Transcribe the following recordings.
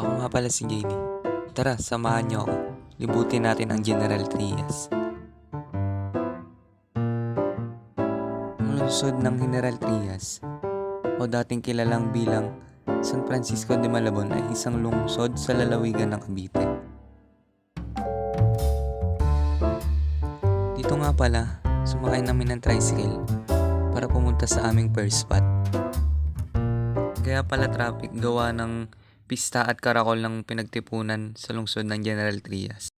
Ako nga pala si JD. Tara, samahan niyo ako. Libutin natin ang General Trias. Ang lungsod ng General Trias, o dating kilalang bilang San Francisco de Malabon, ay isang lungsod sa lalawigan ng Cavite. Dito nga pala, sumakay namin ng tricycle para pumunta sa aming first spot. Kaya pala traffic gawa ng pista at karakol ng pinagtipunan sa lungsod ng General Trias.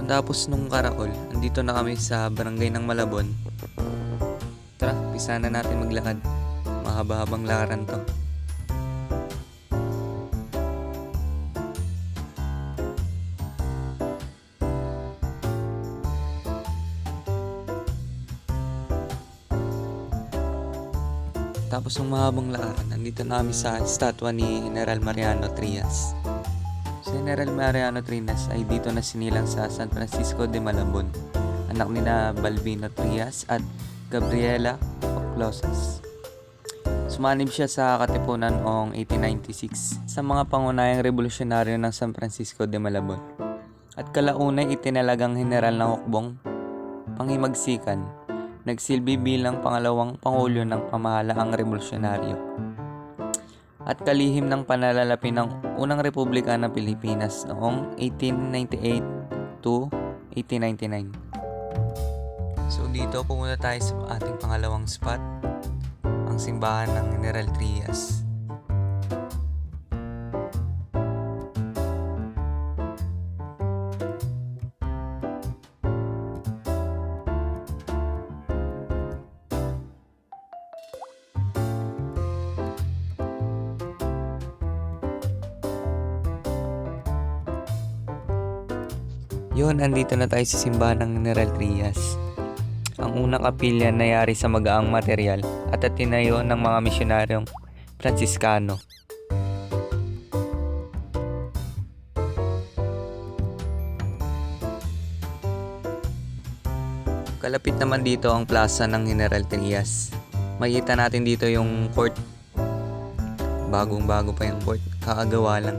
Tapos nung karakol, andito na kami sa barangay ng Malabon. Tara, pisa na natin maglakad. Mahaba-habang lakaran to. Tapos nung mahabang lakaran, andito na kami sa estatwa ni General Mariano Trias. Si General Mariano Trias ay dito na sinilang sa San Francisco de Malabon, anak ni na Balbino Trias at Gabriela Oclosas. Sumanib siya sa Katipunan noong 1896 sa mga pangunahing revolusyonaryo ng San Francisco de Malabon at kalaunay itinalagang general ng hukbong panghimagsikan. Nagsilbi bilang pangalawang pangulo ng pamahalaang revolusyonaryo at kalihim ng panlalalapi ng unang Republika ng Pilipinas noong 1898 to 1899. So dito pumunta tayo sa ating pangalawang spot, ang simbahan ng General Trias. Yun, andito na tayo sa simbahan ng General Trias. Ang unang kapilya na yari sa magaang material at tinayo ng mga misyonaryong Fransiskano. Kalapit naman dito ang plaza ng General Trias. Makikita natin dito yung court. Bagong-bago pa yung court. Kakagawa lang.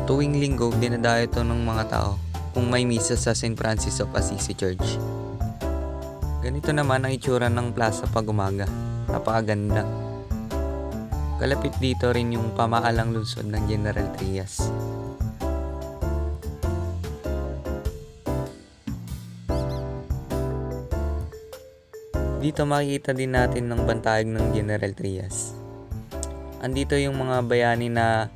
Tuwing linggo, dinadayo ito ng mga tao kung may misa sa St. Francis of Assisi Church. Ganito naman ang itsura ng plaza pag umaga. Napakaganda. Kalapit dito rin yung pamaalang lungsod ng General Trias. Dito makikita din natin ng bantayog ng General Trias. Andito yung mga bayani na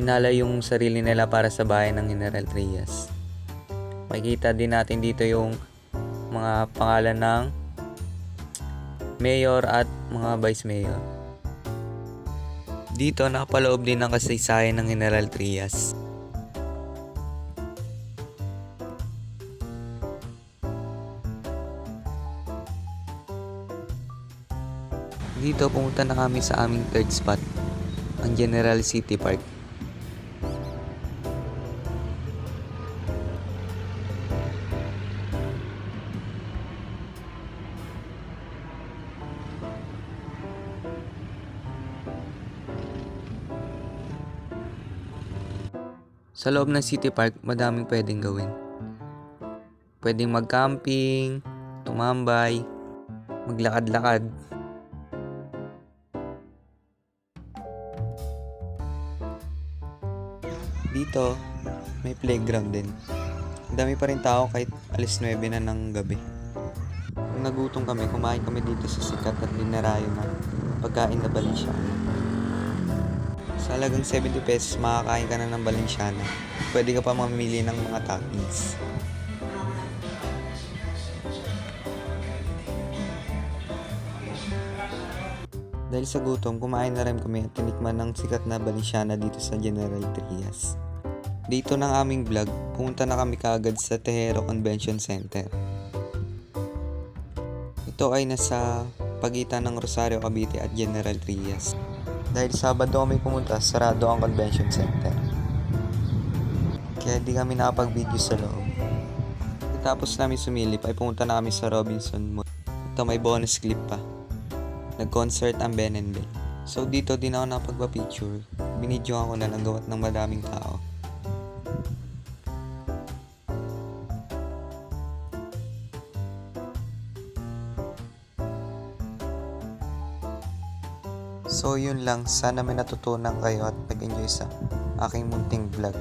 inala yung sarili nila para sa bayan ng General Trias. Makikita din natin dito yung mga pangalan ng mayor at mga vice mayor. Dito nakapaloob din ang kasaysayan ng General Trias. Dito pumunta na kami sa aming third spot, ang General City Park. Sa loob ng City Park, madaming pwedeng gawin. Pwedeng mag-camping, tumambay, maglakad-lakad. Dito, may playground din. Ang dami pa rin tao kahit alis 9 na ng gabi. Kung nagutom kami, kumain kami dito sa sikat at dinarayo na pagkain na Balenciaga. Sa halagang 70 pesos, makakain ka na ng Balenciaga. Pwede ka pa mamili ng mga toppings. Dahil sa gutom, kumain na rin kami at tinikman ng sikat na Balenciana dito sa General Trias. Dito ng aming vlog, pumunta na kami kaagad sa Tejero Convention Center. Ito ay nasa pagitan ng Rosario, Cavite at General Trias. Dahil Sabado kami pumunta, sarado ang convention center. Kaya di kami nakapag-video sa loob. Tapos namin sumilip ay pumunta na kami sa Robinson Mall. Ito may bonus clip pa. Nag-concert ang Ben and Ben. So dito din ako nakapagpa-picture. Binidyoan ko na lang gawat ng madaming tao. So yun lang, sana may natutunan kayo at nag-enjoy sa aking munting vlog.